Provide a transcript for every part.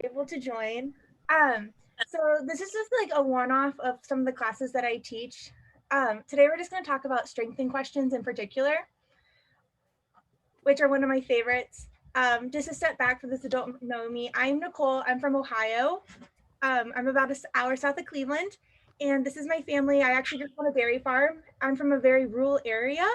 able to join. So this is just like a one-off of some of the classes that I teach. Today we're just going to talk about strengthening questions in particular, which are one of my favorites. Just a step back for those who don't know me, I'm Nicole. I'm from Ohio. I'm about an hour south of Cleveland, and this is my family. I actually grew up on a dairy farm. I'm from a very rural area.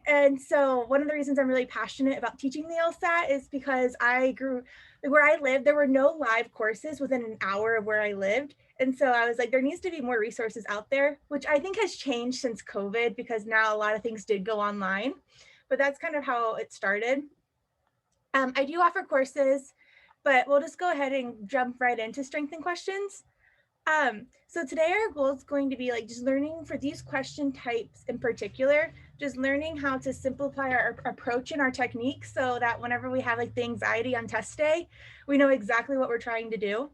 And so one of the reasons I'm really passionate about teaching the LSAT is because where I lived, there were no live courses within an hour of where I lived. And so I was like, there needs to be more resources out there, which I think has changed since COVID because now a lot of things did go online, but that's kind of how it started. I do offer courses, but we'll just go ahead and jump right into strength and questions. So today our goal is going to be like just learning for these question types in particular, just learning how to simplify our approach and our technique so that whenever we have like the anxiety on test day, we know exactly what we're trying to do.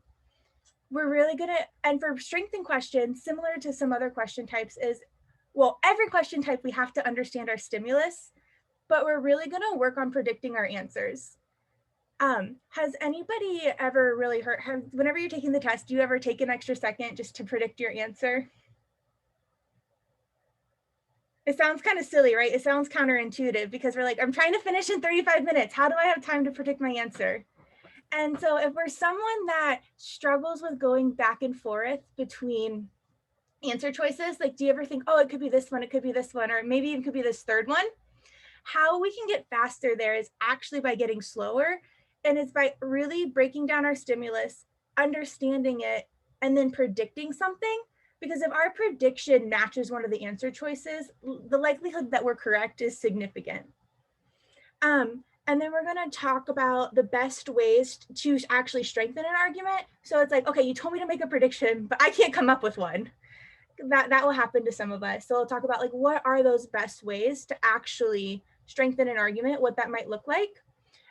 We're really gonna, and for strength and questions, similar to some other question types is, well, every question type we have to understand our stimulus, but we're really gonna work on predicting our answers. Has anybody ever really whenever you're taking the test, do you ever take an extra second just to predict your answer? It sounds kind of silly, right? It sounds counterintuitive because we're like, I'm trying to finish in 35 minutes. How do I have time to predict my answer? And so if we're someone that struggles with going back and forth between answer choices, like, do you ever think, oh, it could be this one, it could be this one, or maybe even could be this third one? How we can get faster there is actually by getting slower. And it's by really breaking down our stimulus, understanding it, and then predicting something. Because if our prediction matches one of the answer choices, the likelihood that we're correct is significant. And then we're going to talk about the best ways to actually strengthen an argument. So it's like, okay, you told me to make a prediction, but I can't come up with one. That will happen to some of us. So we'll talk about like, what are those best ways to actually strengthen an argument, what that might look like.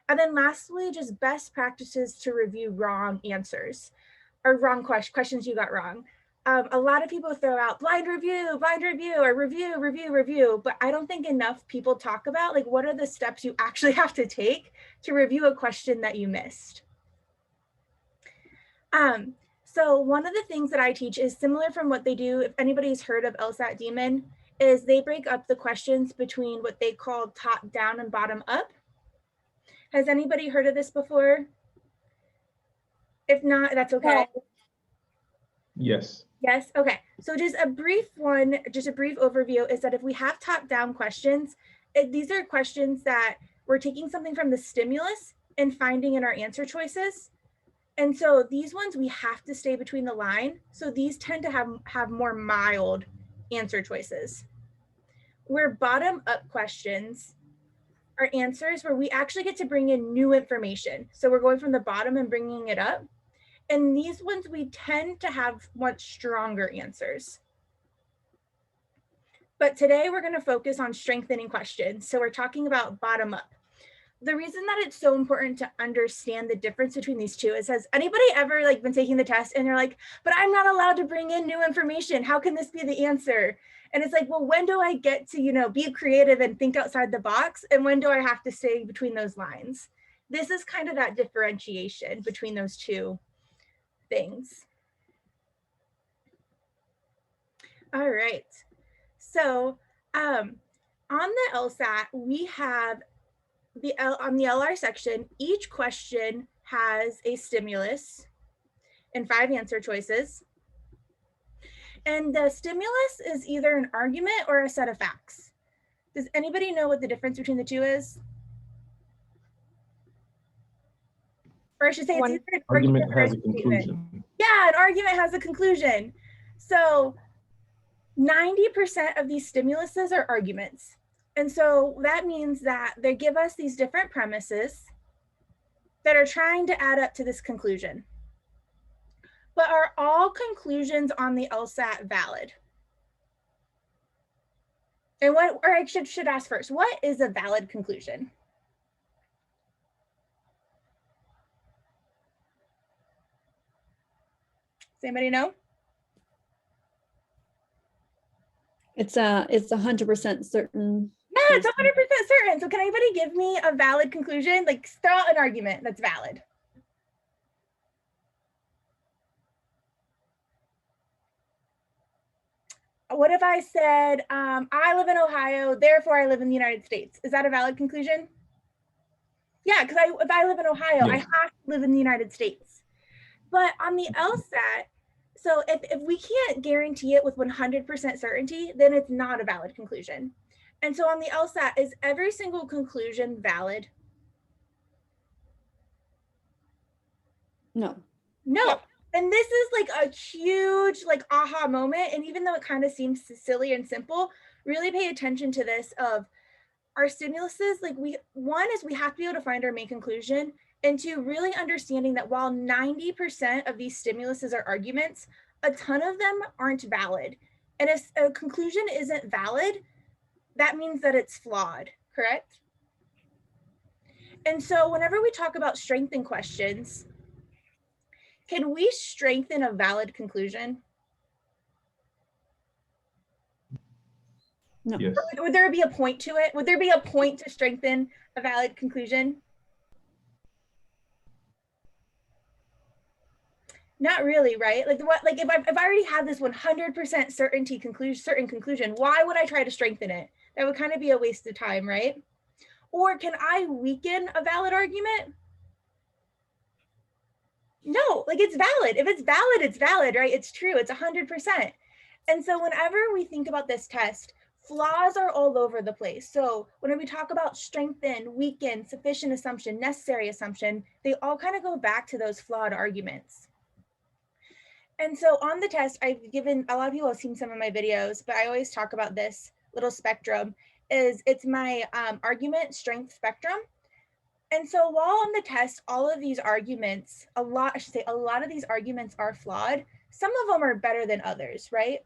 And then lastly, just best practices to review wrong answers or wrong questions you got wrong. A lot of people throw out blind review, or review, but I don't think enough people talk about like, what are the steps you actually have to take to review a question that you missed. So one of the things that I teach is similar from what they do, if anybody's heard of LSAT Demon, is they break up the questions between what they call top down and bottom up. Has anybody heard of this before? If not, that's okay. Yes. Yes, okay. So just a brief overview is that if we have top-down questions, these are questions that we're taking something from the stimulus and finding in our answer choices. And so these ones, we have to stay between the line. So these tend to have more mild answer choices. Where bottom-up questions are answers where we actually get to bring in new information. So we're going from the bottom and bringing it up. And these ones, we tend to have much stronger answers. But today we're going to focus on strengthening questions. So we're talking about bottom up. The reason that it's so important to understand the difference between these two is, has anybody ever like been taking the test and you're like, but I'm not allowed to bring in new information. How can this be the answer? And it's like, well, when do I get to, be creative and think outside the box? And when do I have to stay between those lines? This is kind of that differentiation between those two things. All right. So on the LSAT, we have on the LR section, each question has a stimulus and 5 answer choices. And the stimulus is either an argument or a set of facts. Does anybody know what the difference between the two is? Or I should say, it's either an argument has a conclusion. Yeah, an argument has a conclusion. So 90% of these stimuluses are arguments. And so that means that they give us these different premises that are trying to add up to this conclusion. But are all conclusions on the LSAT valid? And I should ask first, what is a valid conclusion? Does anybody know? It's 100% certain. Yeah, it's 100% certain. So can anybody give me a valid conclusion? Like, throw out an argument that's valid. What if I said, I live in Ohio, therefore I live in the United States? Is that a valid conclusion? Yeah, because if I live in Ohio, I Yes. have to live in the United States. But on the LSAT, so if we can't guarantee it with 100% certainty, then it's not a valid conclusion. And so on the LSAT, is every single conclusion valid? No. No. And this is like a huge like aha moment. And even though it kind of seems silly and simple, really pay attention to this of our stimuluses. Like one is we have to be able to find our main conclusion, and two, really understanding that while 90% of these stimuluses are arguments, a ton of them aren't valid. And if a conclusion isn't valid, that means that it's flawed, correct? And so whenever we talk about strengthen questions, can we strengthen a valid conclusion? No. Yes. Would there be a point to it? Would there be a point to strengthen a valid conclusion? Not really, right? Like what? Like if I already have this 100% certain conclusion, why would I try to strengthen it? That would kind of be a waste of time, right? Or can I weaken a valid argument? No, like it's valid. If it's valid, right? It's true. It's 100%. And so whenever we think about this test, flaws are all over the place. So when we talk about strengthen, weaken, sufficient assumption, necessary assumption, they all kind of go back to those flawed arguments. And so on the test, I've given, a lot of people have seen some of my videos, but I always talk about this little spectrum. It's my argument strength spectrum. And so while on the test, all of these arguments, a lot of these arguments are flawed. Some of them are better than others, right?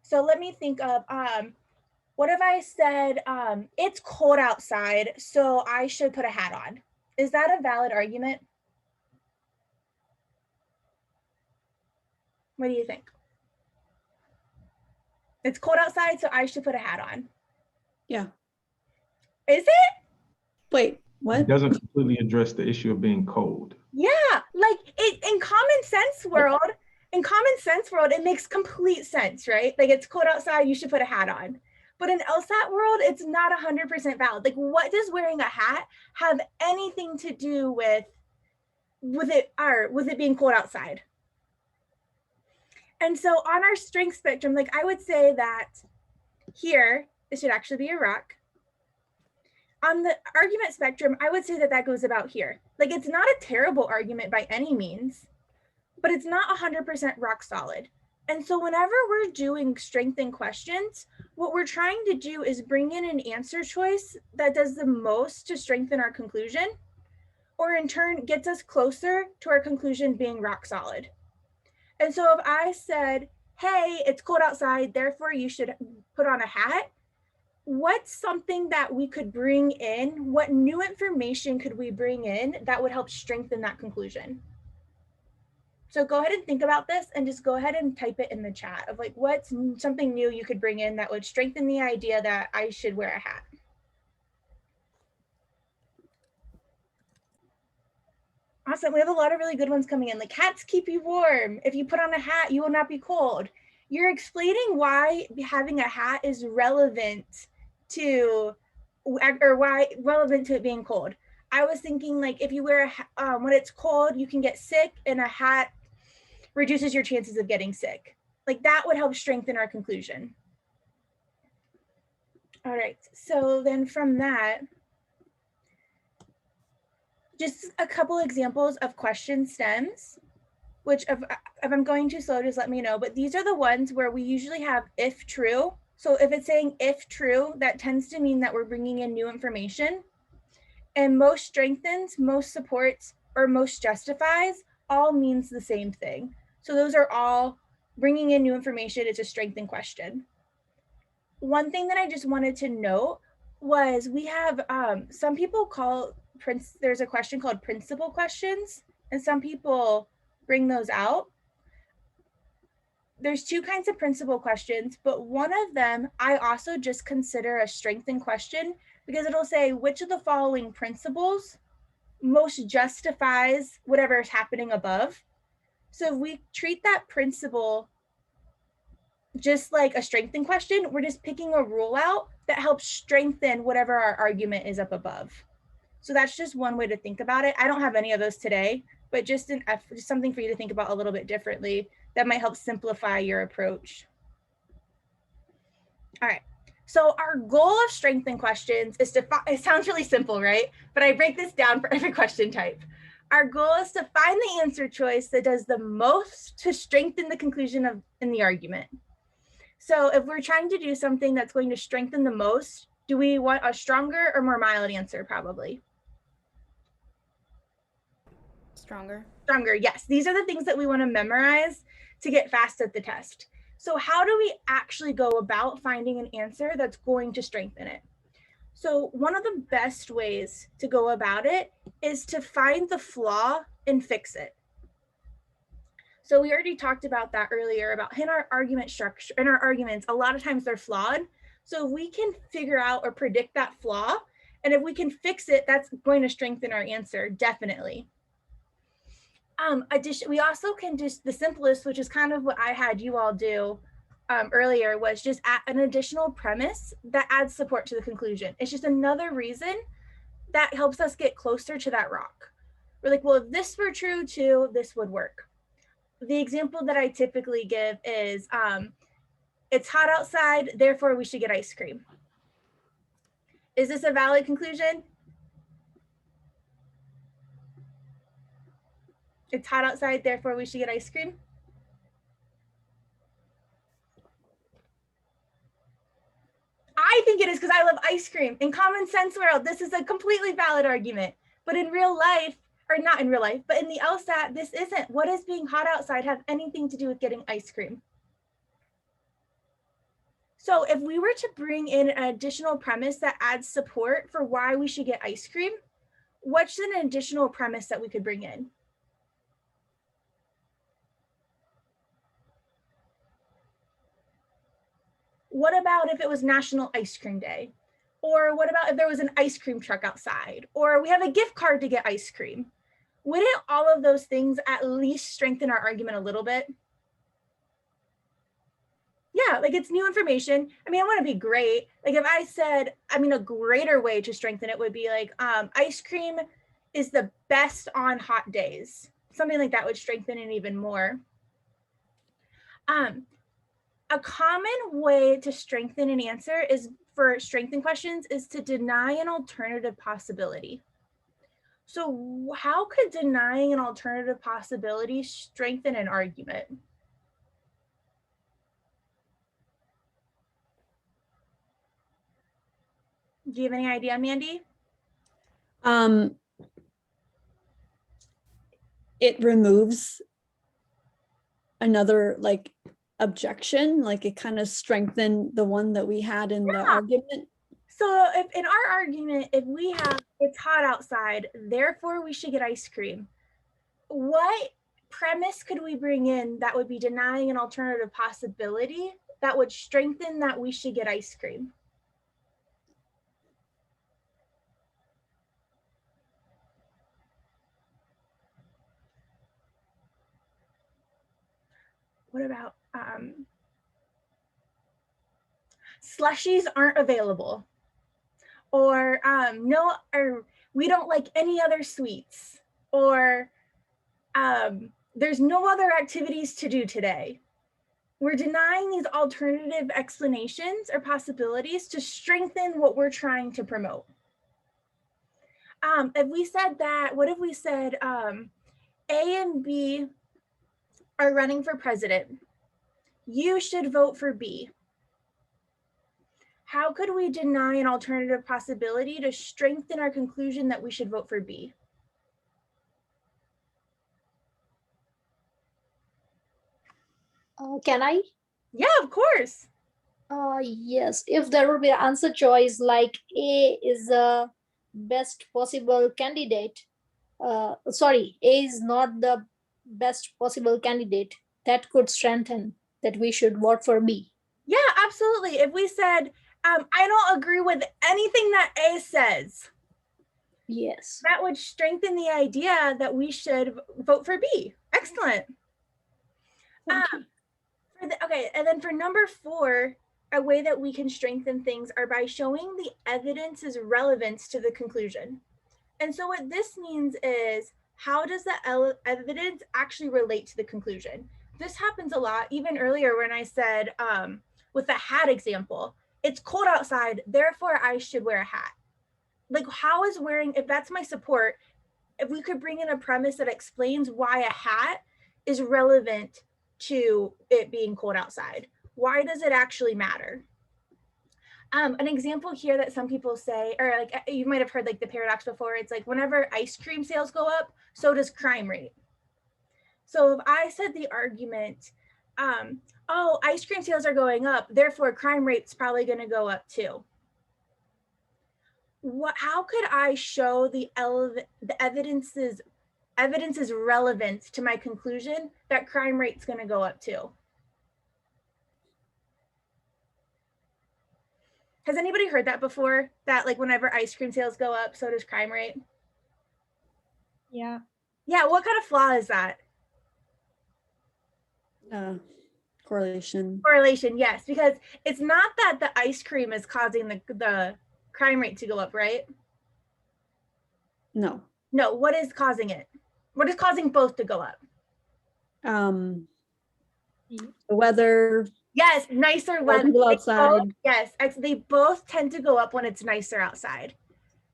So let me think of, what if I said, it's cold outside, so I should put a hat on? Is that a valid argument? What do you think? It's cold outside, so I should put a hat on. Yeah. Is it? Wait, It what? doesn't completely address the issue of being cold. Yeah, like in common sense world, it makes complete sense, right? Like it's cold outside, you should put a hat on. But in LSAT world, it's not 100% valid. Like what does wearing a hat have anything to do with it being cold outside? And so on our strength spectrum, like I would say that here, this should actually be a rock. On the argument spectrum, I would say that that goes about here. Like it's not a terrible argument by any means, but it's not 100% rock solid. And so whenever we're doing strengthen questions, what we're trying to do is bring in an answer choice that does the most to strengthen our conclusion, or in turn gets us closer to our conclusion being rock solid. And so if I said, hey, it's cold outside, therefore you should put on a hat, what's something that we could bring in? What new information could we bring in that would help strengthen that conclusion? So go ahead and think about this and just go ahead and type it in the chat of like, what's something new you could bring in that would strengthen the idea that I should wear a hat? Awesome. We have a lot of really good ones coming in. Like hats keep you warm. If you put on a hat, you will not be cold. You're explaining why having a hat is relevant to, or why relevant to it being cold. I was thinking like if you wear a when it's cold, you can get sick, and a hat reduces your chances of getting sick. Like that would help strengthen our conclusion. All right. So then from that, just a couple examples of question stems, which if I'm going too slow, just let me know. But these are the ones where we usually have if true. So if it's saying if true, that tends to mean that we're bringing in new information. And most strengthens, most supports, or most justifies all means the same thing. So those are all bringing in new information. It's a strengthen question. One thing that I just wanted to note was we have some people call there's a question called principal questions, and some people bring those out. There's two kinds of principal questions, but one of them I also just consider a strengthen question because it'll say which of the following principles most justifies whatever is happening above. So if we treat that principle just like a strengthen question, we're just picking a rule out that helps strengthen whatever our argument is up above. So that's just one way to think about it. I don't have any of those today, but just something for you to think about a little bit differently that might help simplify your approach. All right. So our goal of strengthen questions is to, it sounds really simple, right? But I break this down for every question type. Our goal is to find the answer choice that does the most to strengthen the conclusion in the argument. So if we're trying to do something that's going to strengthen the most, do we want a stronger or more mild answer? Probably. Stronger. Stronger, yes. These are the things that we want to memorize to get fast at the test. So how do we actually go about finding an answer that's going to strengthen it? So one of the best ways to go about it is to find the flaw and fix it. So we already talked about that earlier about in our argument structure, in our arguments, a lot of times they're flawed. So if we can figure out or predict that flaw, and if we can fix it, that's going to strengthen our answer, definitely. We also can just, the simplest, which is kind of what I had you all do earlier, was just add an additional premise that adds support to the conclusion. It's just another reason that helps us get closer to that rock. We're like, well, if this were true too, this would work. The example that I typically give is, it's hot outside, therefore we should get ice cream. Is this a valid conclusion? It's hot outside, therefore we should get ice cream. I think it is because I love ice cream. In common sense world, this is a completely valid argument. But in real life, or not in real life, but in the LSAT, this isn't. What does being hot outside have anything to do with getting ice cream? So if we were to bring in an additional premise that adds support for why we should get ice cream, what's an additional premise that we could bring in? What about if it was National Ice Cream Day? Or what about if there was an ice cream truck outside? Or we have a gift card to get ice cream? Wouldn't all of those things at least strengthen our argument a little bit? Yeah, like it's new information. I mean, I want to be great. Like if I said, I mean, a greater way to strengthen it would be like, ice cream is the best on hot days. Something like that would strengthen it even more. A common way to strengthen an answer is for strengthen questions is to deny an alternative possibility. So how could denying an alternative possibility strengthen an argument? Do you have any idea, Mandy? It removes another like objection, like it kind of strengthened the one that we had in the argument. So if in our argument, if we have it's hot outside, therefore we should get ice cream, what premise could we bring in that would be denying an alternative possibility that would strengthen that we should get ice cream? What about slushies aren't available, or no, or we don't like any other sweets, or there's no other activities to do today. We're denying these alternative explanations or possibilities to strengthen what we're trying to promote. If we said that, what if we said A and B are running for president? You should vote for B. How could we deny an alternative possibility to strengthen our conclusion that we should vote for B? Can I? Yeah, of course. Yes, if there will be an answer choice like A is the best possible candidate, sorry, A is not the best possible candidate, that could strengthen that we should vote for B. Yeah, absolutely. If we said, I don't agree with anything that A says. Yes. That would strengthen the idea that we should vote for B. Excellent. For Okay, and then for number 4, a way that we can strengthen things are by showing the evidence's relevance to the conclusion. And so what this means is, how does the evidence actually relate to the conclusion? This happens a lot, even earlier when I said, with the hat example, it's cold outside, therefore I should wear a hat. Like, how is wearing, if that's my support, if we could bring in a premise that explains why a hat is relevant to it being cold outside. Why does it actually matter? An example here that some people say, or like you might have heard like the paradox before, it's like whenever ice cream sales go up, so does crime rate. So if I said the argument, oh, ice cream sales are going up, therefore crime rate's probably going to go up too. How could I show the evidence's relevance to my conclusion that crime rate's going to go up too? Has anybody heard that before? That like whenever ice cream sales go up, so does crime rate? Yeah. Yeah, what kind of flaw is that? Correlation. Correlation, yes, because it's not that the ice cream is causing the crime rate to go up, right? No. No, what is causing it? What is causing both to go up? The weather. Yes, nicer weather. People outside. Yes, they both tend to go up when it's nicer outside.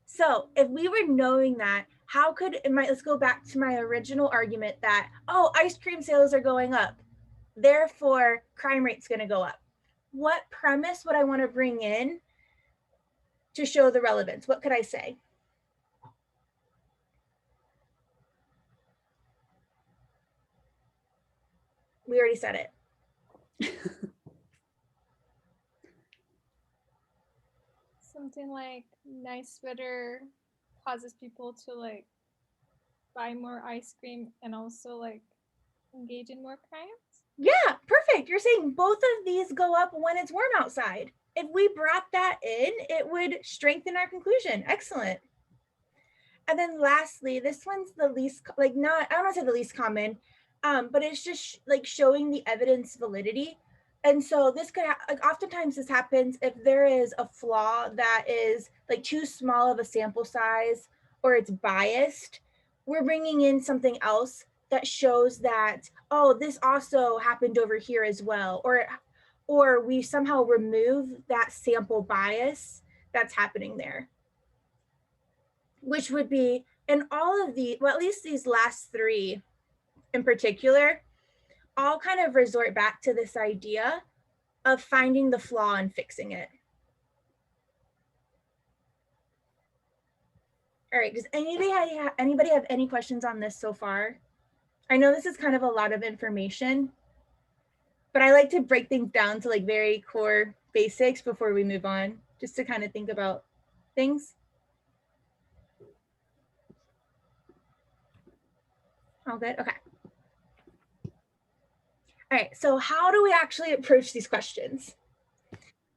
So if we were knowing that, how could, let's go back to my original argument that, oh, ice cream sales are going up, therefore crime rate's going to go up. What premise would I want to bring in to show the relevance? What could I say? We already said it. Something like nice weather causes people to like buy more ice cream and also like engage in more crimes. Yeah, perfect. You're saying both of these go up when it's warm outside. If we brought that in, it would strengthen our conclusion. Excellent. And then lastly, this one's the least, like not, I don't want to say the least common, but it's just like showing the evidence validity. And so this could, like oftentimes this happens if there is a flaw that is like too small of a sample size or it's biased, we're bringing in something else that shows that, oh, this also happened over here as well. Or we somehow remove that sample bias that's happening there. Which would be in all of the, well, at least these last 3 in particular, all kind of resort back to this idea of finding the flaw and fixing it. All right, does anybody have any questions on this so far? I know this is kind of a lot of information, but I like to break things down to like very core basics before we move on, just to kind of think about things. All good, okay. All right, so how do we actually approach these questions?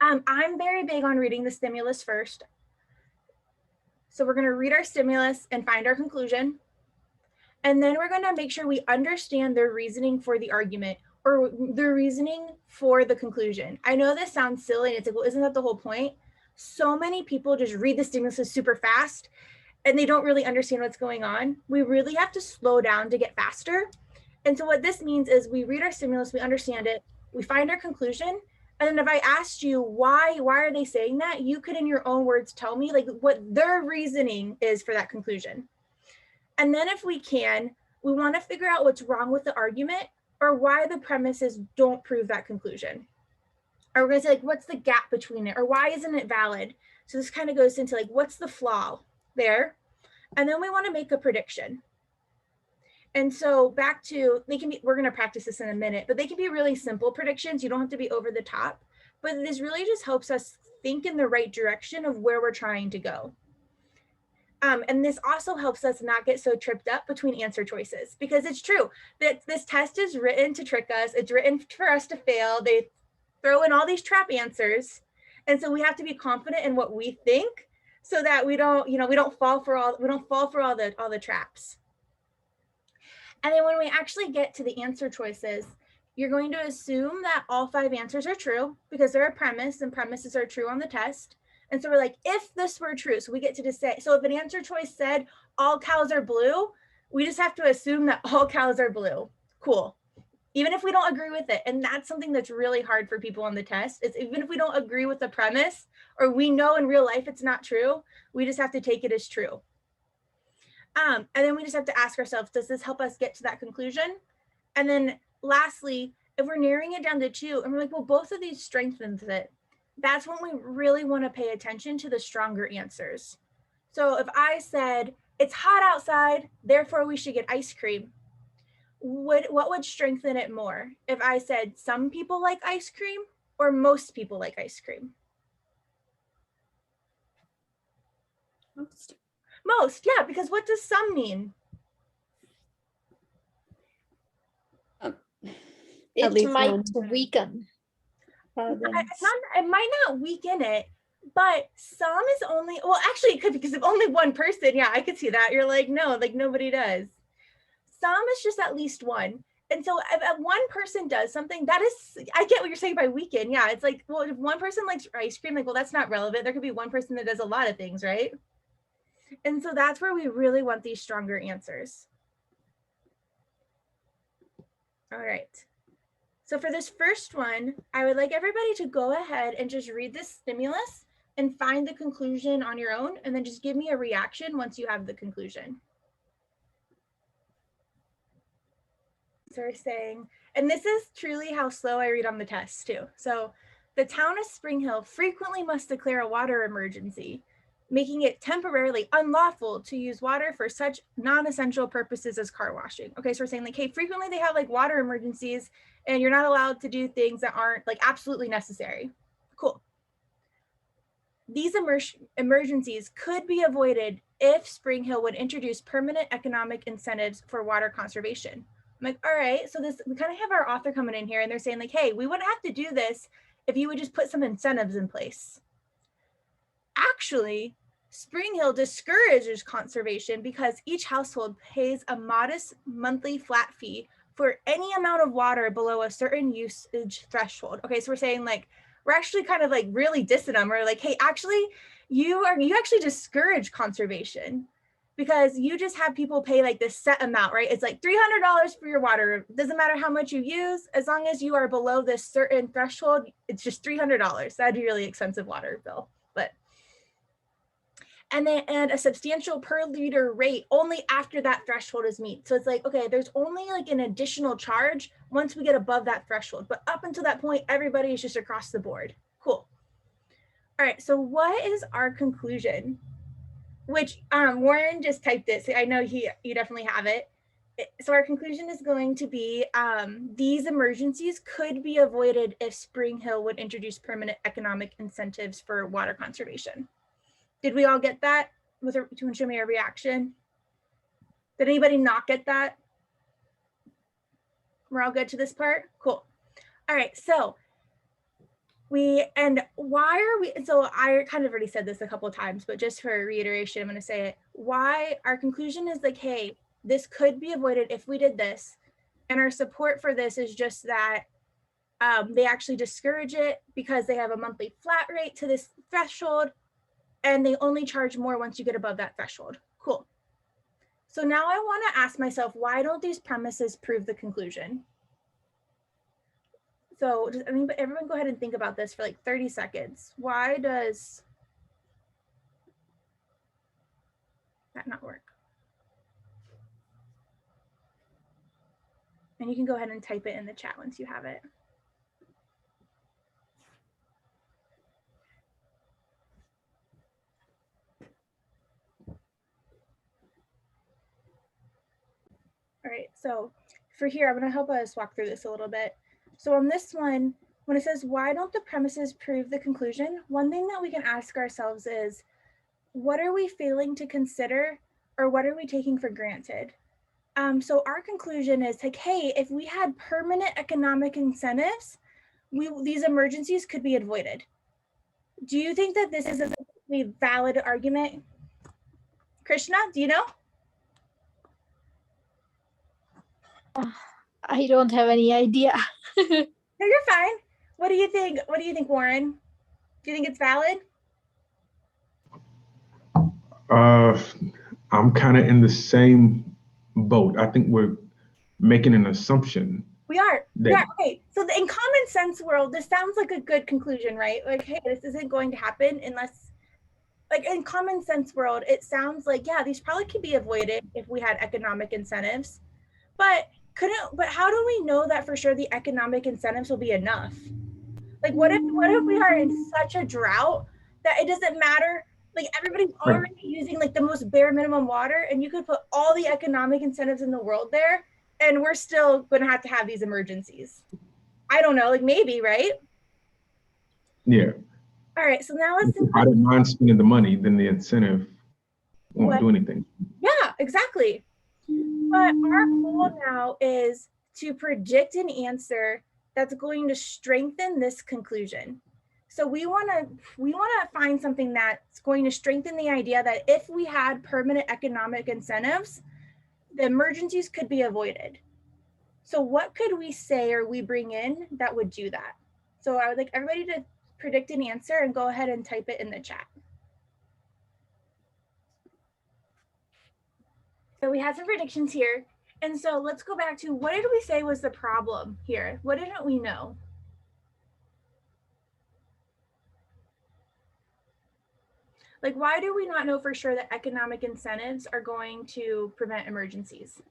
I'm very big on reading the stimulus first. So we're gonna read our stimulus and find our conclusion. And then we're gonna make sure we understand the reasoning for the argument or the reasoning for the conclusion. I know this sounds silly and it's like, well, isn't that the whole point? So many people just read the stimulus super fast and they don't really understand what's going on. We really have to slow down to get faster. And so what this means is we read our stimulus, we understand it, we find our conclusion. And then if I asked you why are they saying that, you could in your own words tell me like what their reasoning is for that conclusion. And then if we can, we want to figure out what's wrong with the argument or why the premises don't prove that conclusion. Or we're going to say like, what's the gap between it or why isn't it valid? So this kind of goes into like, what's the flaw there? And then we want to make a prediction. And so back to, they can be, we're going to practice this in a minute, but they can be really simple predictions. You don't have to be over the top, but this really just helps us think in the right direction of where we're trying to go. And this also helps us not get so tripped up between answer choices, because it's true that this test is written to trick us. It's written for us to fail. They throw in all these trap answers. And so we have to be confident in what we think so that we don't, we don't fall for all the traps. And then when we actually get to the answer choices, You're going to assume that all 5 answers are true because they're a premise and premises are true on the test. And so we're like, if this were true, so we get to just say, so if an answer choice said all cows are blue, we just have to assume that all cows are blue. Cool. Even if we don't agree with it. And that's something that's really hard for people on the test is even if we don't agree with the premise or we know in real life it's not true, we just have to take it as true. And then we just have to ask ourselves, does this help us get to that conclusion? And then lastly, if we're narrowing it down to 2 and we're like, well, both of these strengthens it, that's when we really want to pay attention to the stronger answers. So if I said, it's hot outside, therefore we should get ice cream, what would strengthen it more? If I said some people like ice cream or most people like ice cream? Most, yeah, because what does some mean? It might weaken. It might not weaken it, but some is only, well, actually it could because if only one person, yeah, I could see that. You're like, no, like nobody does. Some is just at least one. And so if one person does something, that is, I get what you're saying by weaken. Yeah, it's like, well, if one person likes ice cream, like, well, that's not relevant. There could be one person that does a lot of things, right? And so that's where we really want these stronger answers. All right. So for this first one, I would like everybody to go ahead and just read this stimulus and find the conclusion on your own, and then just give me a reaction once you have the conclusion. So we're saying, and this is truly how slow I read on the test too. So the town of Spring Hill frequently must declare a water emergency, making it temporarily unlawful to use water for such non-essential purposes as car washing. Okay, so we're saying like, hey, frequently they have like water emergencies and you're not allowed to do things that aren't like absolutely necessary. Cool. These emergencies could be avoided if Spring Hill would introduce permanent economic incentives for water conservation. I'm like, all right, so this, we kind of have our author coming in here and they're saying like, hey, we wouldn't have to do this if you would just put some incentives in place. Actually, Spring Hill discourages conservation because each household pays a modest monthly flat fee for any amount of water below a certain usage threshold. Okay, so we're saying like, we're actually kind of like really dissing them. We're like, hey, actually, you actually discourage conservation because you just have people pay like this set amount, right? It's like $300 for your water. It doesn't matter how much you use, as long as you are below this certain threshold, it's just $300. That'd be really expensive water bill, but. And they add a substantial per liter rate only after that threshold is met. So it's like, okay, there's only like an additional charge once we get above that threshold, but up until that point, everybody is just across the board. Cool. All right, so what is our conclusion? Which Warren just typed it, so I know you definitely have it. So our conclusion is going to be these emergencies could be avoided if Spring Hill would introduce permanent economic incentives for water conservation. Did we all get that? Do you want to show me a reaction? Did anybody not get that? We're all good to this part? Cool. All right, so why are we, so I kind of already said this a couple of times, but just for reiteration, I'm going to say it. Why our conclusion is like, hey, this could be avoided if we did this. And our support for this is just that they actually discourage it because they have a monthly flat rate to this threshold and they only charge more once you get above that threshold. Cool. So now I want to ask myself, why don't these premises prove the conclusion? So does everyone go ahead and think about this for like 30 seconds. Why does that not work? And you can go ahead and type it in the chat once you have it. All right, so for here, I'm going to help us walk through this a little bit. So on this one, when it says, why don't the premises prove the conclusion? One thing that we can ask ourselves is, what are we failing to consider or what are we taking for granted? So our conclusion is like, hey, if we had permanent economic incentives, these emergencies could be avoided. Do you think that this is a valid argument? Krishna, do you know? I don't have any idea. No, you're fine. What do you think? What do you think, Warren? Do you think it's valid? I'm kind of in the same boat. I think we're making an assumption. We are. that Yeah. Okay. So in common sense world, this sounds like a good conclusion, right? Like, hey, this isn't going to happen unless, like, in common sense world, it sounds like, yeah, these probably could be avoided if we had economic incentives. But how do we know that for sure the economic incentives will be enough? Like, what if we are in such a drought that it doesn't matter? Like, everybody's Right. already using like the most bare minimum water, and you could put all the economic incentives in the world there, and we're still going to have these emergencies. I don't know, like maybe, right? Yeah. All right, so now let's If think I didn't mind spending the money, then the incentive won't what, do anything. yeah, exactly. But our goal now is to predict an answer that's going to strengthen this conclusion. So we want to find something that's going to strengthen the idea that if we had permanent economic incentives, the emergencies could be avoided. So what could we say or we bring in that would do that? So I would like everybody to predict an answer and go ahead and type it in the chat. So we had some predictions here. And so let's go back to what did we say was the problem here? What didn't we know? Like, why do we not know for sure that economic incentives are going to prevent emergencies?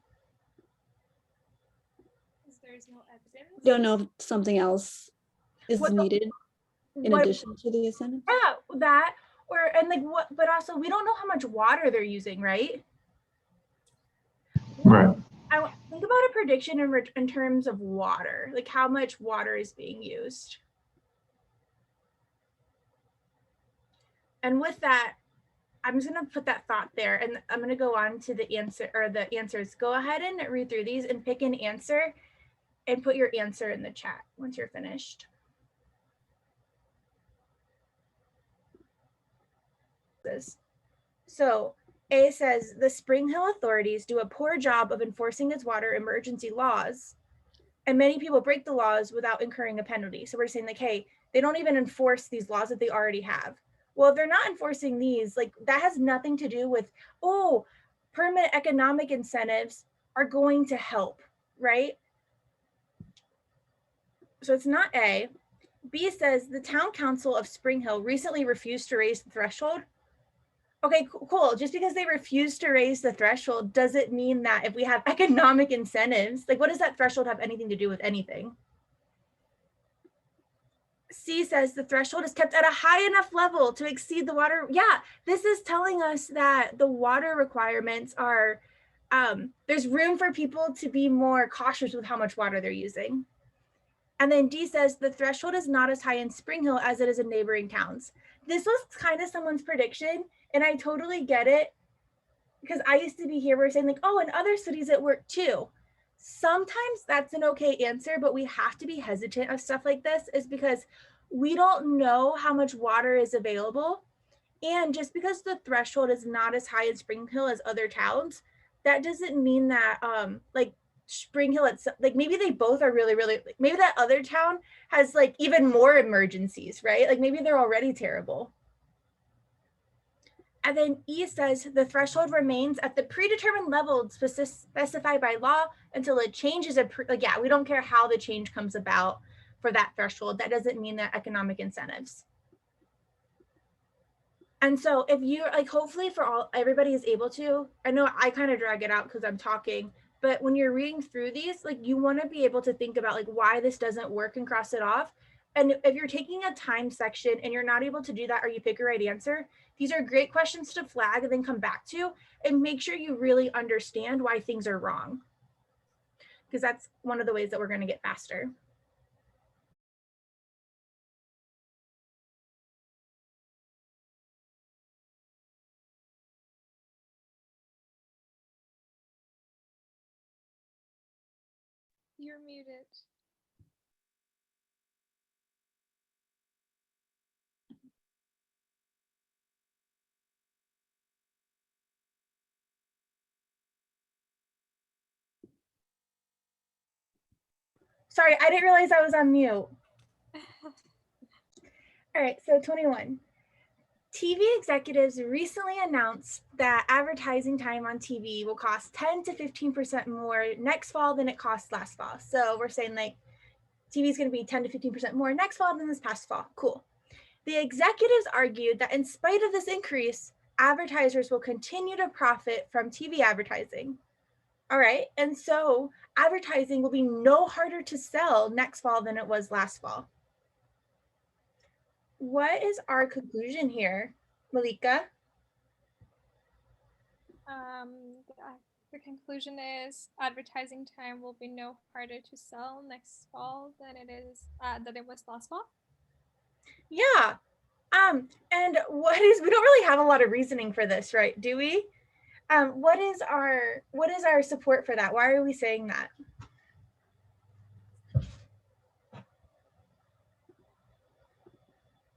Because there's no evidence. Don't know if something else is What- needed in what- addition to the incentive. Yeah, that, and like what, but also we don't know how much water they're using, right? Right. I think about a prediction in terms of water, like how much water is being used. And with that, I'm just going to put that thought there, and I'm going to go on to the answer or the answers. Go ahead and read through these and pick an answer and put your answer in the chat once you're finished. So A says the Spring Hill authorities do a poor job of enforcing its water emergency laws, and many people break the laws without incurring a penalty. So we're saying like, hey, they don't even enforce these laws that they already have. Well, if they're not enforcing these, like that has nothing to do with, oh, permanent economic incentives are going to help, right? So it's not A. B says the town council of Spring Hill recently refused to raise the threshold. Okay, cool. Just because they refuse to raise the threshold doesn't mean that if we have economic incentives, like what does that threshold have anything to do with anything? C says the threshold is kept at a high enough level to exceed the water. Yeah, this is telling us that the water requirements are, there's room for people to be more cautious with how much water they're using. And then D says the threshold is not as high in Spring Hill as it is in neighboring towns. This was kind of someone's prediction, and I totally get it because I used to be here. We're saying like, oh, in other cities it worked too. Sometimes that's an okay answer, but we have to be hesitant of stuff like this is because we don't know how much water is available. And just because the threshold is not as high in Spring Hill as other towns, that doesn't mean that like Spring Hill, it's like maybe they both are really, really, like maybe that other town has like even more emergencies, right? Like maybe they're already terrible. And then E says the threshold remains at the predetermined level specified by law until it changes. Like, yeah, we don't care how the change comes about for that threshold. That doesn't mean that economic incentives. And so if you like, hopefully for everybody is able to, I know I kind of drag it out because I'm talking, but when you're reading through these, like you want to be able to think about like why this doesn't work and cross it off. And if you're taking a time section and you're not able to do that or you pick a right answer, these are great questions to flag and then come back to and make sure you really understand why things are wrong. Because that's one of the ways that we're going to get faster. You're muted. Sorry, I didn't realize I was on mute. All right, so 21. TV executives recently announced that advertising time on TV will cost 10 to 15% more next fall than it cost last fall. So we're saying like TV is going to be 10 to 15% more next fall than this past fall. Cool. The executives argued that in spite of this increase, advertisers will continue to profit from TV advertising. All right, and so advertising will be no harder to sell next fall than it was last fall. What is our conclusion here, Malika? The conclusion is advertising time will be no harder to sell next fall than it was last fall. Yeah. And we don't really have a lot of reasoning for this, right? Do we? What is our support for that? Why are we saying that?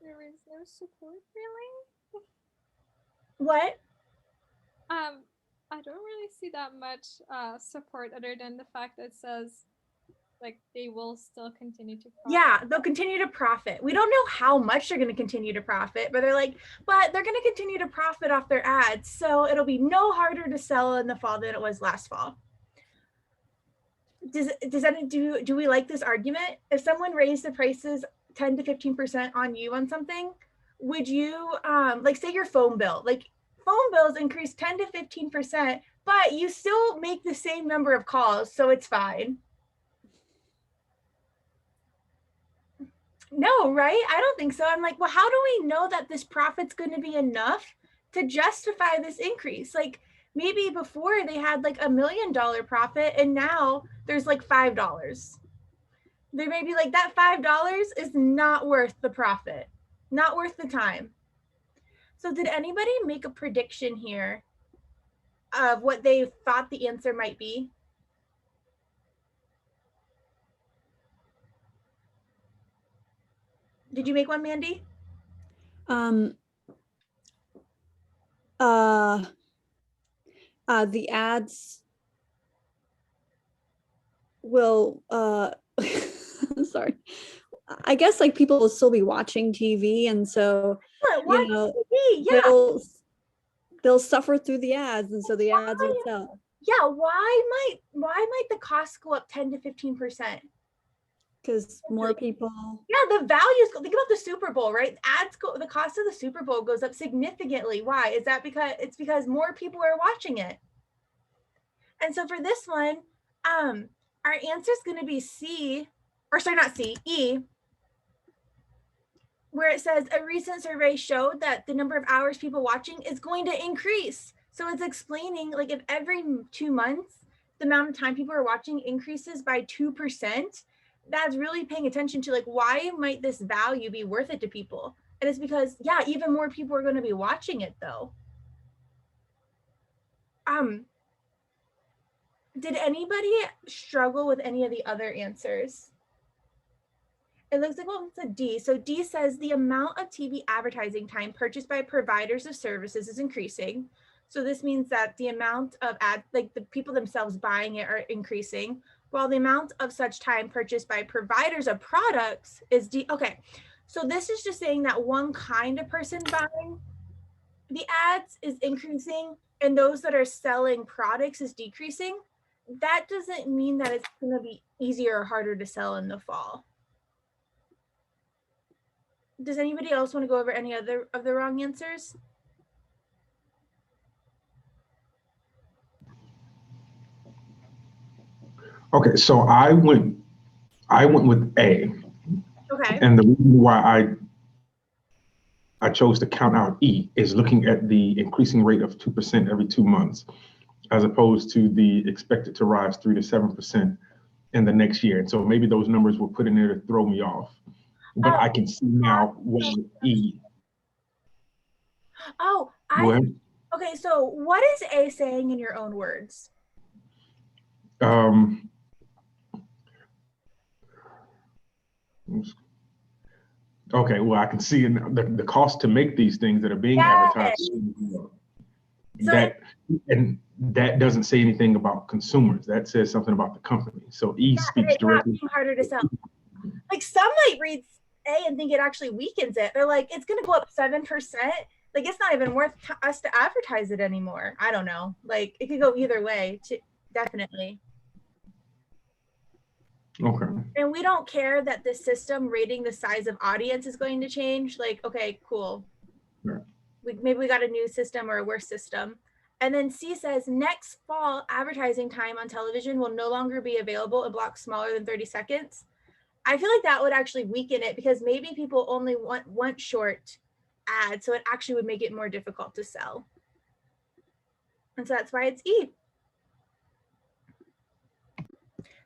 There is no support really. What? I don't really see that much support other than the fact that it says like they will still continue to profit. Yeah, they'll continue to profit. We don't know how much they're going to continue to profit, but they're like, but they're going to continue to profit off their ads. So it'll be no harder to sell in the fall than it was last fall. Do we like this argument? If someone raised the prices 10 to 15% on you on something, would you like say your phone bill, like phone bills increase 10 to 15%, but you still make the same number of calls, so it's fine. No, right? I don't think so. I'm like, well, how do we know that this profit's going to be enough to justify this increase? Like maybe before they had like $1 million profit and now there's like $5. They may be like, that $5 is not worth the profit, not worth the time. So did anybody make a prediction here of what they thought the answer might be? Did you make one, Mandy? The ads will sorry. I guess like people will still be watching TV, and so you know yeah. they'll suffer through the ads, and so the ads will sell. Yeah, why might the cost go up 10 to 15%? Because more people. Yeah, the values go. Think about the Super Bowl, right? The cost of the Super Bowl goes up significantly. Why? Is that because more people are watching it? And so for this one, our answer is going to be E, where it says a recent survey showed that the number of hours people watching is going to increase. So it's explaining like if every 2 months, the amount of time people are watching increases by 2%, that's really paying attention to like, why might this value be worth it to people? And it's because, yeah, even more people are going to be watching it though. Did anybody struggle with any of the other answers? It looks like, well, it's a D. So D says the amount of TV advertising time purchased by providers of services is increasing. So this means that the amount of like the people themselves buying it are increasing, while the amount of such time purchased by providers of products is okay. So this is just saying that one kind of person buying the ads is increasing and those that are selling products is decreasing. That doesn't mean that it's going to be easier or harder to sell in the fall. Does anybody else want to go over any other of the wrong answers? Okay, so I went with A. Okay. And the reason why I chose to count out E is looking at the increasing rate of 2% every 2 months, as opposed to the expected to rise 3 to 7% in the next year. And so maybe those numbers were put in there to throw me off. But I can see now what E. Oh, okay. So what is A saying in your own words? Okay, well, I can see in the cost to make these things that are being advertised. So that doesn't say anything about consumers. That says something about the company. So E speaks it's not directly. being harder to sell. Like some might read A and think it actually weakens it. They're like, it's going to go up 7%. Like it's not even worth us to advertise it anymore. I don't know. Like it could go either way. Definitely. Okay. And we don't care that the system rating the size of audience is going to change. Like, okay, cool. Right. Maybe we got a new system or a worse system. And then C says, next fall, advertising time on television will no longer be available in blocks smaller than 30 seconds. I feel like that would actually weaken it because maybe people only want short ads. So it actually would make it more difficult to sell. And so that's why it's E.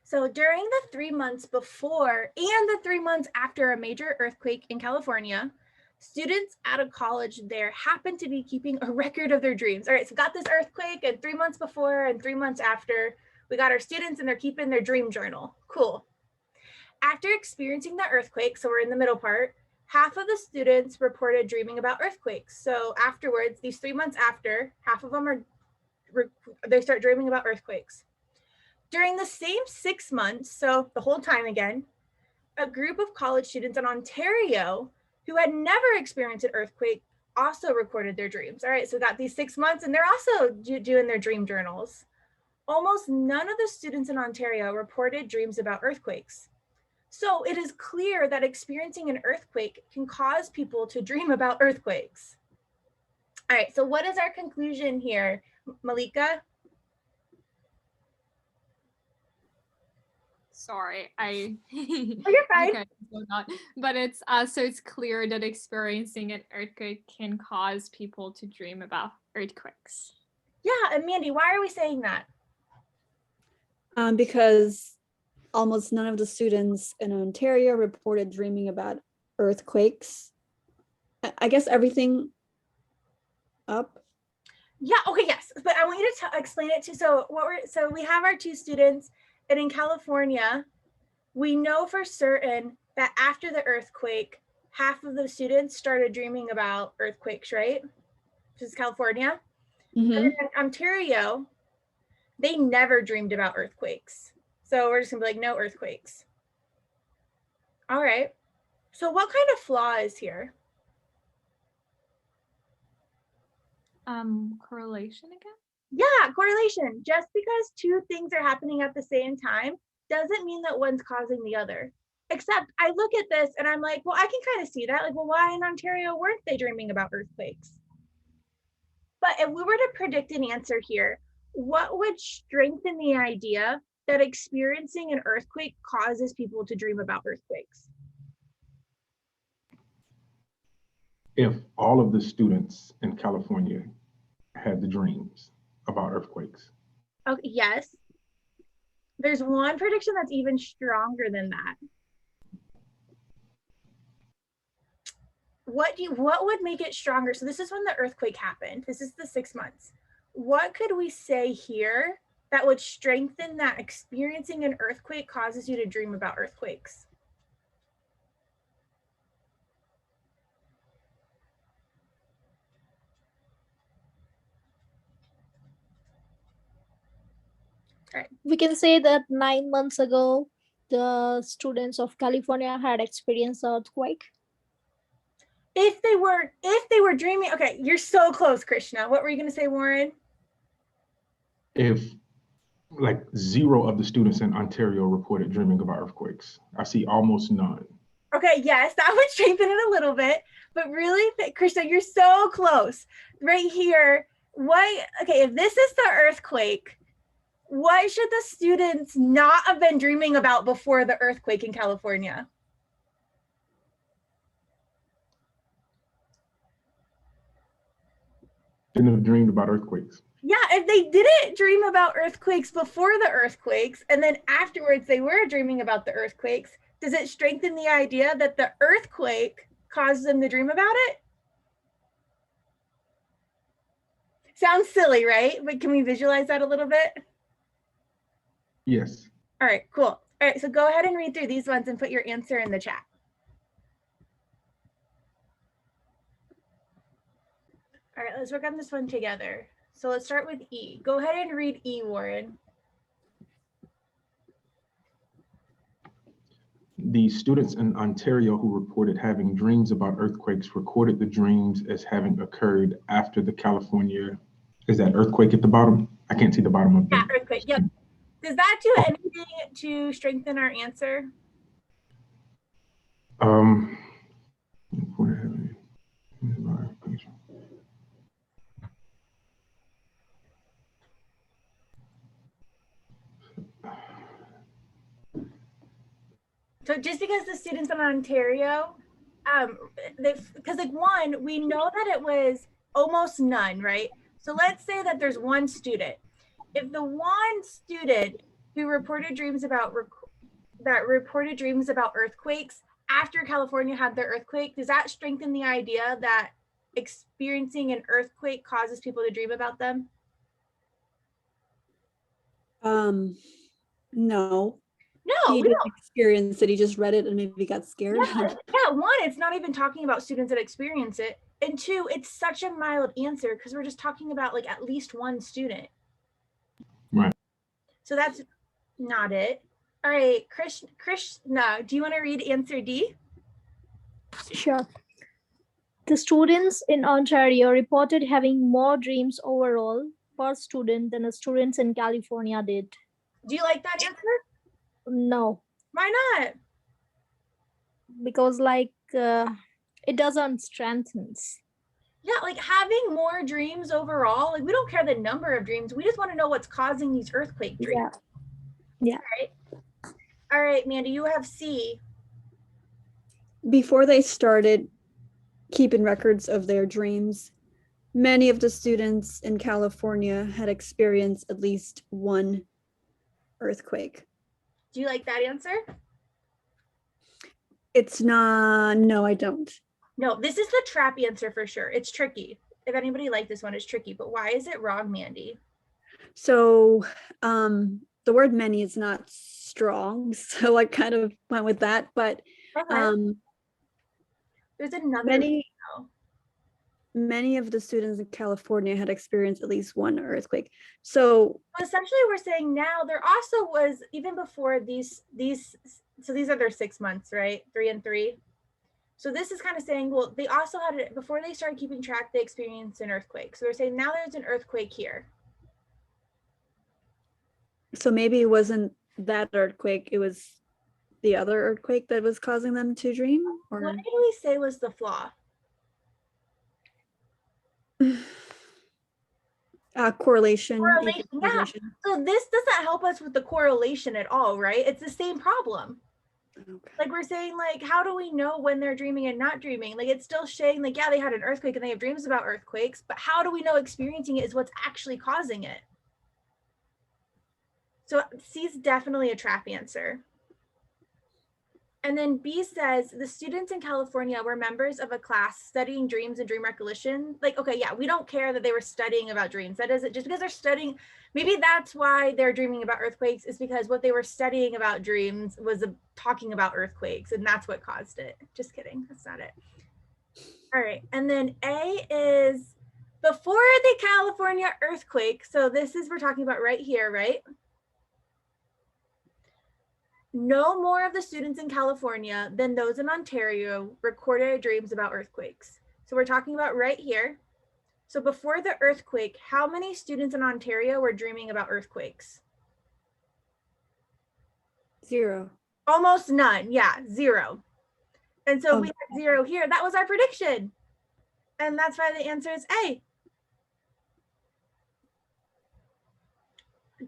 So during the 3 months before and the 3 months after a major earthquake in California, students at a college there happened to be keeping a record of their dreams. All right, so got this earthquake and 3 months before and 3 months after, we got our students and they're keeping their dream journal. Cool. After experiencing the earthquake, so we're in the middle part, half of the students reported dreaming about earthquakes. So afterwards, these 3 months after, half of them they start dreaming about earthquakes. During the same 6 months, so the whole time again, a group of college students in Ontario who had never experienced an earthquake also recorded their dreams. All right, so we got these 6 months and they're also doing their dream journals. Almost none of the students in Ontario reported dreams about earthquakes. So it is clear that experiencing an earthquake can cause people to dream about earthquakes. All right, so what is our conclusion here, Malika? Sorry, Oh, you're fine. Okay, but it's so it's clear that experiencing an earthquake can cause people to dream about earthquakes. Yeah, and Mandy, why are we saying that? Because almost none of the students in Ontario reported dreaming about earthquakes. I guess everything up. Yeah, okay, yes, but I want you to explain it too. So we have our 2 students, and in California, we know for certain that after the earthquake, half of the students started dreaming about earthquakes, right? Which is California. Mm-hmm. And in Ontario, they never dreamed about earthquakes. So we're just gonna be like, no earthquakes. All right. So what kind of flaw is here? Correlation again? Yeah, correlation. Just because 2 things are happening at the same time doesn't mean that one's causing the other. Except I look at this and I'm like, well, I can kind of see that. Like, well, why in Ontario weren't they dreaming about earthquakes? But if we were to predict an answer here, what would strengthen the idea that experiencing an earthquake causes people to dream about earthquakes? If all of the students in California had the dreams about earthquakes. Okay, yes. There's one prediction that's even stronger than that. What would make it stronger? So this is when the earthquake happened. This is the 6 months. What could we say here that would strengthen that experiencing an earthquake causes you to dream about earthquakes? We can say that 9 months ago, the students of California had experienced the earthquake. If they were dreaming, okay, you're so close, Krishna. What were you going to say, Warren? If like 0 of the students in Ontario reported dreaming about earthquakes, I see almost none. Okay, yes, that would strengthen it a little bit, but really, Krishna, you're so close. Right here, okay, if this is the earthquake, what should the students not have been dreaming about before the earthquake in California? Didn't have dreamed about earthquakes. Yeah, if they didn't dream about earthquakes before the earthquakes, and then afterwards they were dreaming about the earthquakes, does it strengthen the idea that the earthquake caused them to dream about it? Sounds silly, right? But can we visualize that a little bit? Yes. All right, cool. All right, so go ahead and read through these ones and put your answer in the chat. All right, let's work on this one together. So let's start with E. Go ahead and read E, Warren. The students in Ontario who reported having dreams about earthquakes recorded the dreams as having occurred after the California, is that earthquake at the bottom? I can't see the bottom of Yeah, that. earthquake. Yep. Does that do anything to strengthen our answer? So just because the students in Ontario, because like one, we know that it was almost none, right? So let's say that there's one student. If the one student who reported dreams about earthquakes after California had their earthquake, does that strengthen the idea that experiencing an earthquake causes people to dream about them? No. No, He we didn't don't. experience it. He just read it and maybe got scared. Yeah, one, it's not even talking about students that experience it. And two, it's such a mild answer because we're just talking about like at least one student. Right. So that's not it. All right, Krishna, do you want to read answer D? Sure. The students in Ontario reported having more dreams overall per student than the students in California did. Do you like that answer? No, Why not? because it doesn't strengthen. Yeah, like having more dreams overall, like we don't care the number of dreams. We just want to know what's causing these earthquake dreams. Yeah. All right, Mandy, you have C. Before they started keeping records of their dreams, many of the students in California had experienced at least one earthquake. Do you like that answer? It's not, no, I don't. No, this is the trap answer for sure. It's tricky. If anybody liked this one, it's tricky. But why is it wrong, Mandy? So the word many is not strong. So I kind of went with that, but there's another many of the students in California had experienced at least one earthquake. So essentially we're saying now there also was, even before these, so these are their 6 months, right? 3 and 3. So this is kind of saying, well, they also had it before they started keeping track, they experienced an earthquake. So they're saying now there's an earthquake here. So maybe it wasn't that earthquake, it was the other earthquake that was causing them to dream? Or what did we say was the flaw? Correlation. Yeah. So this doesn't help us with the correlation at all, right? It's the same problem. Okay. Like we're saying, like, how do we know when they're dreaming and not dreaming? Like it's still saying like, yeah, they had an earthquake and they have dreams about earthquakes, but how do we know experiencing it is what's actually causing it? So C is definitely a trap answer. And then B says the students in California were members of a class studying dreams and dream recollection. Like, okay, yeah, we don't care that they were studying about dreams. That isn't just because they're studying. Maybe that's why they're dreaming about earthquakes, is because what they were studying about dreams was talking about earthquakes, and that's what caused it. Just kidding, that's not it. All right, and then A is before the California earthquake. So this is, we're talking about right here, right? No more of the students in California than those in Ontario recorded dreams about earthquakes. So we're talking about right here. So before the earthquake, how many students in Ontario were dreaming about earthquakes? 0. Almost none. Yeah, 0. And so we had 0 here. That was our prediction. And that's why the answer is A.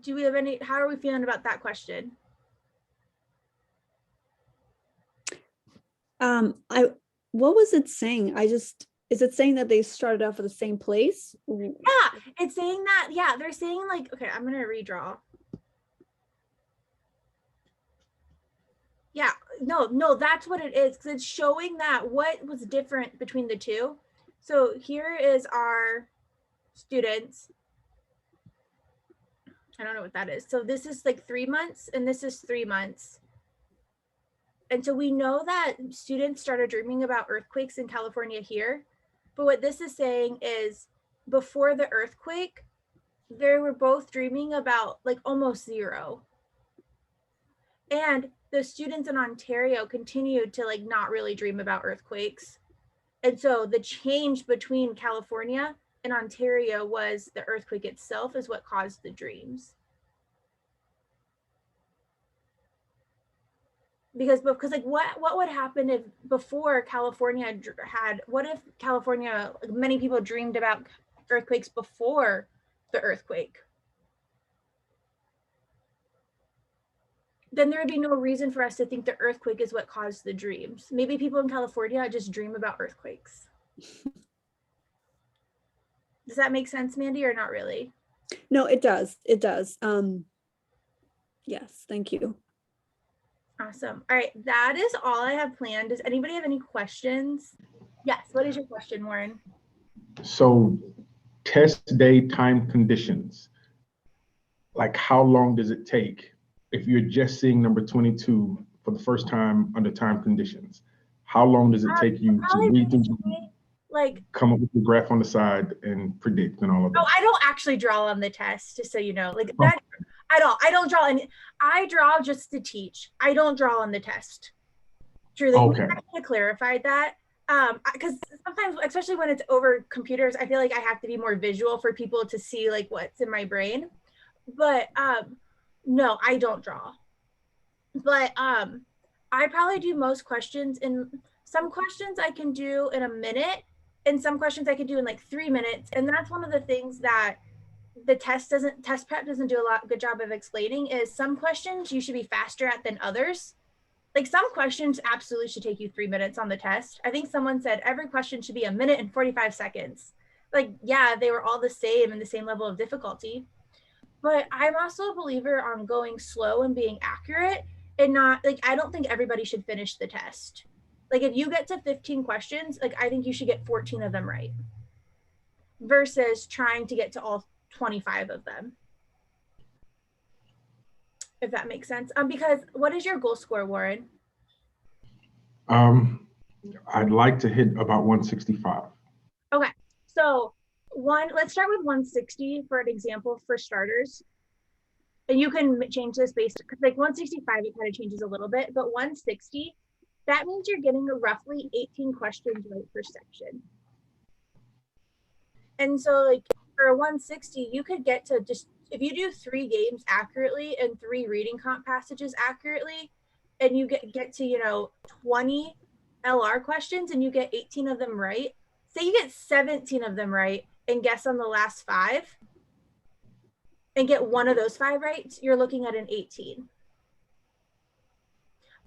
Do we have any, how are we feeling about that question? What was it saying? Is it saying that they started off at the same place? Yeah, it's saying that, yeah, they're saying like, okay, I'm gonna redraw. Yeah, no, that's what it is, because it's showing that what was different between the two. So here is our students. I don't know what that is. So this is like 3 months and this is 3 months. And so we know that students started dreaming about earthquakes in California here. But what this is saying is before the earthquake, they were both dreaming about like almost zero. And the students in Ontario continued to like not really dream about earthquakes. And so the change between California and Ontario was the earthquake itself is what caused the dreams. Because like what would happen if before California had, what if California, many people dreamed about earthquakes before the earthquake? Then there would be no reason for us to think the earthquake is what caused the dreams. Maybe people in California just dream about earthquakes. Does that make sense, Mandy, or not really? No, it does. It does. Yes, thank you. Awesome. All right, that is all I have planned. Does anybody have any questions? Yes, what is your question, Warren? So test day time conditions, like how long does it take if you're just seeing number 22 for the first time under time conditions? How long does it take you to read through, like come up with the graph on the side and predict and all of that? Oh, I don't actually draw on the test, just so you know. Like that, I don't draw any. I draw just to teach. I don't draw on the test. Truly, Okay. I should have clarified that. Because sometimes, especially when it's over computers, I feel like I have to be more visual for people to see like what's in my brain. But no, I don't draw. But I probably do most questions in, some questions I can do in a minute, and some questions I can do in like 3 minutes. And that's one of the things that the test prep doesn't do a good job of explaining, is some questions you should be faster at than others. Like some questions absolutely should take you 3 minutes on the test. I think someone said every question should be 1 minute and 45 seconds. Like, yeah, they were all the same and the same level of difficulty. But I'm also a believer on going slow and being accurate, and not like, I don't think everybody should finish the test. Like if you get to 15 questions, like I think you should get 14 of them right versus trying to get to all 25 of them. If that makes sense. Because what is your goal score, Warren? I'd like to hit about 165. Okay, so let's start with 160 for an example for starters. And you can change this based, because like 165, it kind of changes a little bit, but 160, that means you're getting roughly 18 questions right per section. And so like for a 160, you could get to just, if you do 3 games accurately and 3 reading comp passages accurately, and you get to, 20 LR questions and you get 18 of them right, say you get 17 of them right and guess on the last 5 and get one of those 5 right, you're looking at an 18.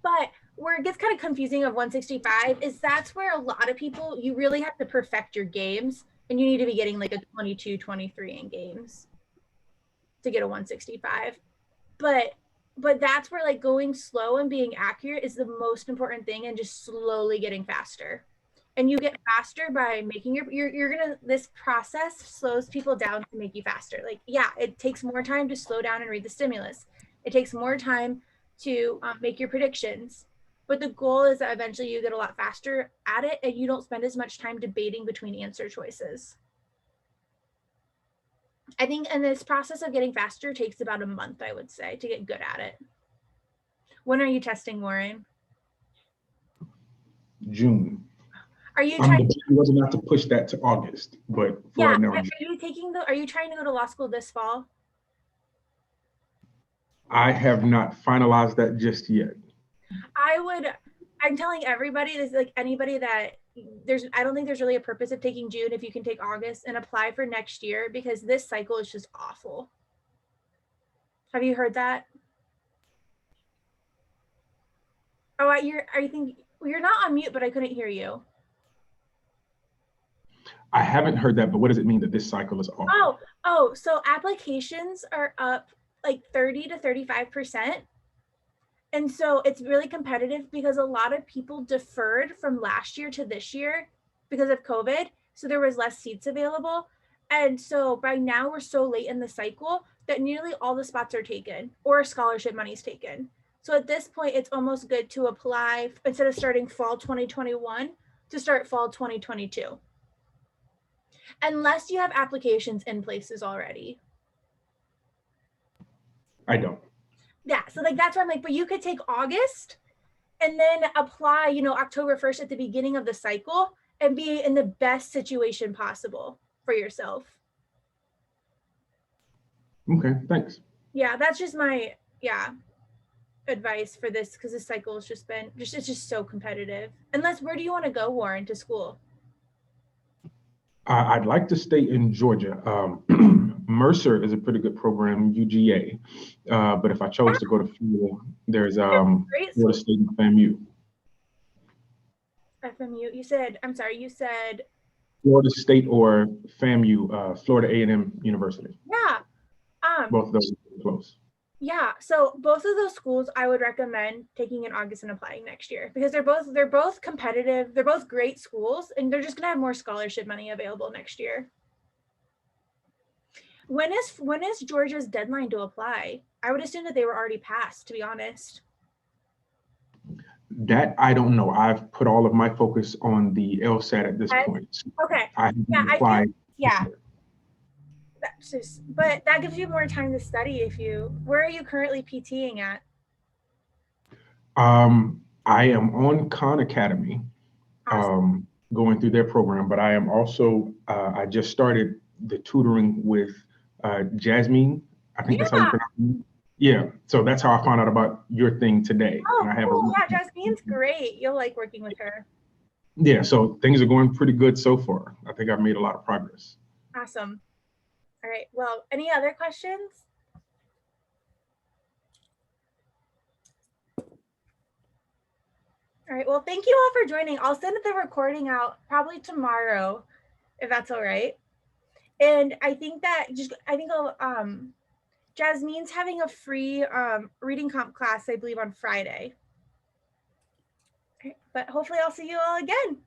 But where it gets kind of confusing of 165 is that's where a lot of people, you really have to perfect your games, and you need to be getting like a 22, 23 in games to get a 165. But that's where like going slow and being accurate is the most important thing, and just slowly getting faster. And you get faster by making this process slows people down to make you faster. Like, yeah, it takes more time to slow down and read the stimulus. It takes more time to make your predictions. But the goal is that eventually you get a lot faster at it and you don't spend as much time debating between answer choices. I think in this process of getting faster takes about a month, I would say, to get good at it. When are you testing, Warren? June. Are you trying to wasn't enough to push that to August, but for right now. Are you trying to go to law school this fall? I have not finalized that just yet. I'm telling everybody this, like anybody that I don't think there's really a purpose of taking June if you can take August and apply for next year, because this cycle is just awful. Have you heard that? Oh, you're not on mute, but I couldn't hear you. I haven't heard that, but what does it mean that this cycle is awful? Oh, so applications are up like 30 to 35%. And so it's really competitive because a lot of people deferred from last year to this year because of COVID. So there was less seats available. And so by now we're so late in the cycle that nearly all the spots are taken or scholarship money's taken. So at this point, it's almost good to apply, instead of starting fall 2021, to start fall 2022. Unless you have applications in places already. I don't. Yeah, so like that's why I'm like, but you could take August and then apply, you know, October 1st at the beginning of the cycle and be in the best situation possible for yourself. Okay, thanks. Yeah, that's just my advice for this, because this cycle has just been it's just so competitive. Unless, where do you want to go, Warren, to school? I'd like to stay in Georgia. Mercer is a pretty good program, UGA. But if I chose to go to Florida, there's Great school. Florida State and FAMU. FMU. You said, I'm sorry, you said Florida State or FAMU, Florida A&M University. yeah. Both of those are close. Yeah, so both of those schools I would recommend taking in August and applying next year, because they're both competitive. They're both great schools, and they're just gonna have more scholarship money available next year. When is Georgia's deadline to apply? I would assume that they were already passed, to be honest. That I don't know. I've put all of my focus on the LSAT at this point. Okay. I haven't Yeah, applied. That's just, but that gives you more time to study. Where are you currently PTing at? I am on Khan Academy, Awesome. going through their program, but I am also, I just started the tutoring with Jasmine. I think that's how you pronounce it. Yeah, so that's how I found out about your thing today. Oh, and I have cool. Yeah, Jasmine's great. You'll like working with her. Yeah, so things are going pretty good so far. I think I've made a lot of progress. Awesome. All right. Well, any other questions? All right. Well, thank you all for joining. I'll send the recording out probably tomorrow, if that's all right. And I think Jasmine's having a free reading comp class, I believe, on Friday. Okay, but hopefully I'll see you all again.